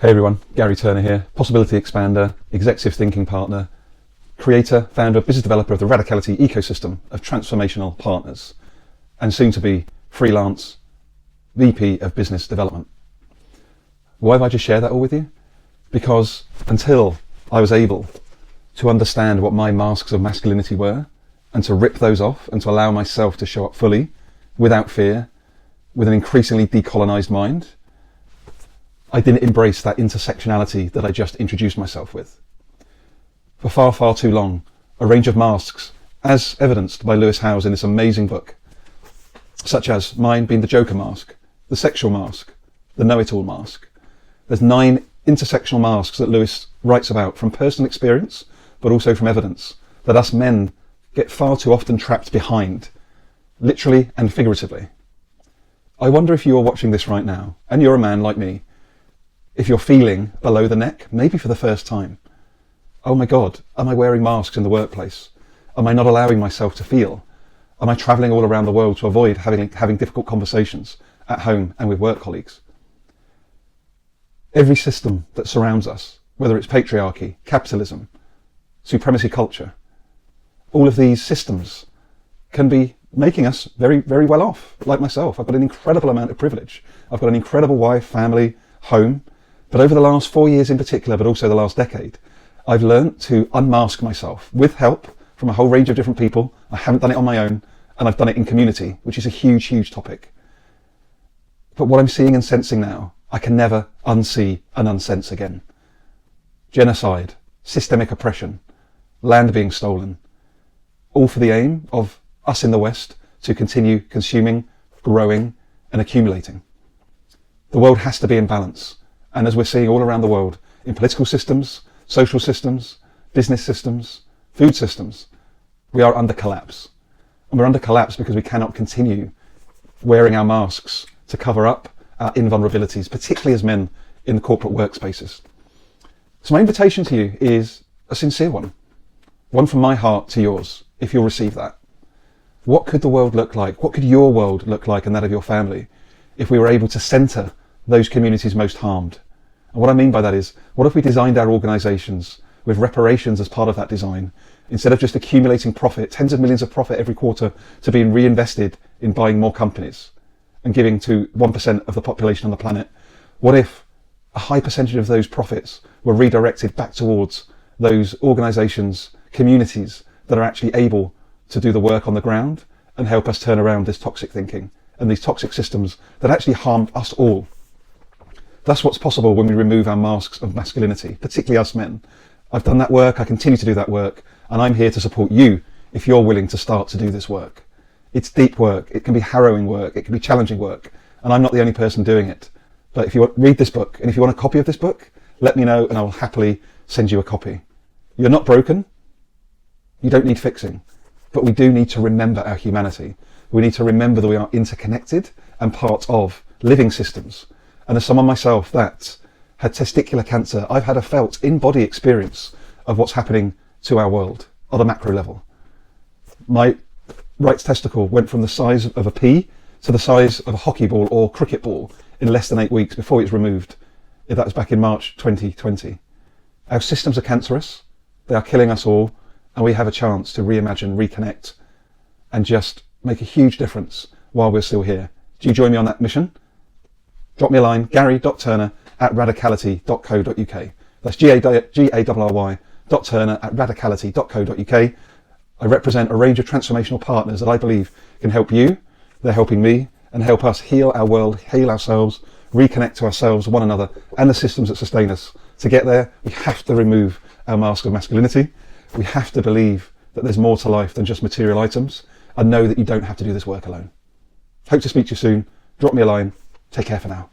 Hey everyone, Garry Turner here, possibility expander, executive thinking partner, creator, founder, business developer of the Radicality ecosystem of transformational partners, and soon to be freelance VP of business development. Why have I just shared that all with you? Because until I was able to understand what my masks of masculinity were, and to rip those off and to allow myself to show up fully, without fear, with an increasingly decolonized mind, I didn't embrace that intersectionality that I just introduced myself with. For far, far too long, a range of masks, as evidenced by Lewis Howes in this amazing book, such as mine being the Joker mask, the sexual mask, the know-it-all mask. There's 9 intersectional masks that Lewis writes about from personal experience, but also from evidence, that us men get far too often trapped behind, literally and figuratively. I wonder if you're watching this right now, and you're a man like me, if you're feeling below the neck, maybe for the first time. Oh my God, am I wearing masks in the workplace? Am I not allowing myself to feel? Am I traveling all around the world to avoid having difficult conversations at home and with work colleagues? Every system that surrounds us, whether it's patriarchy, capitalism, supremacy culture, all of these systems can be making us very, very well off. Like myself, I've got an incredible amount of privilege. I've got an incredible wife, family, home. But over the last 4 years in particular, but also the last decade, I've learned to unmask myself with help from a whole range of different people. I haven't done it on my own, and I've done it in community, which is a huge, huge topic. But what I'm seeing and sensing now, I can never unsee and unsense again. Genocide, systemic oppression, land being stolen, all for the aim of us in the West to continue consuming, growing, and accumulating. The world has to be in balance. And as we're seeing all around the world, in political systems, social systems, business systems, food systems, we are under collapse. And we're under collapse because we cannot continue wearing our masks to cover up our invulnerabilities, particularly as men in the corporate workspaces. So my invitation to you is a sincere one from my heart to yours, if you'll receive that. What could the world look like? What could your world look like and that of your family if we were able to center those communities most harmed? And what I mean by that is, what if we designed our organizations with reparations as part of that design, instead of just accumulating profit, tens of millions of profit every quarter, to being reinvested in buying more companies and giving to 1% of the population on the planet? What if a high percentage of those profits were redirected back towards those organizations, communities that are actually able to do the work on the ground and help us turn around this toxic thinking and these toxic systems that actually harm us all? That's what's possible when we remove our masks of masculinity, particularly us men. I've done that work, I continue to do that work, and I'm here to support you if you're willing to start to do this work. It's deep work, it can be harrowing work, it can be challenging work, and I'm not the only person doing it. But if you read this book, and if you want a copy of this book, let me know and I will happily send you a copy. You're not broken, you don't need fixing, but we do need to remember our humanity. We need to remember that we are interconnected and part of living systems. And as someone myself that had testicular cancer, I've had a felt in-body experience of what's happening to our world on a macro level. My right testicle went from the size of a pea to the size of a hockey ball or cricket ball in less than 8 weeks before it was removed. That was back in March 2020. Our systems are cancerous, they are killing us all, and we have a chance to reimagine, reconnect, and just make a huge difference while we're still here. Do you join me on that mission? Drop me a line, garry.turner@radicality.co.uk. That's garry.turner@radicality.co.uk. I represent a range of transformational partners that I believe can help you, they're helping me, and help us heal our world, heal ourselves, reconnect to ourselves, one another, and the systems that sustain us. To get there, we have to remove our mask of masculinity. We have to believe that there's more to life than just material items, and know that you don't have to do this work alone. Hope to speak to you soon. Drop me a line. Take care for now.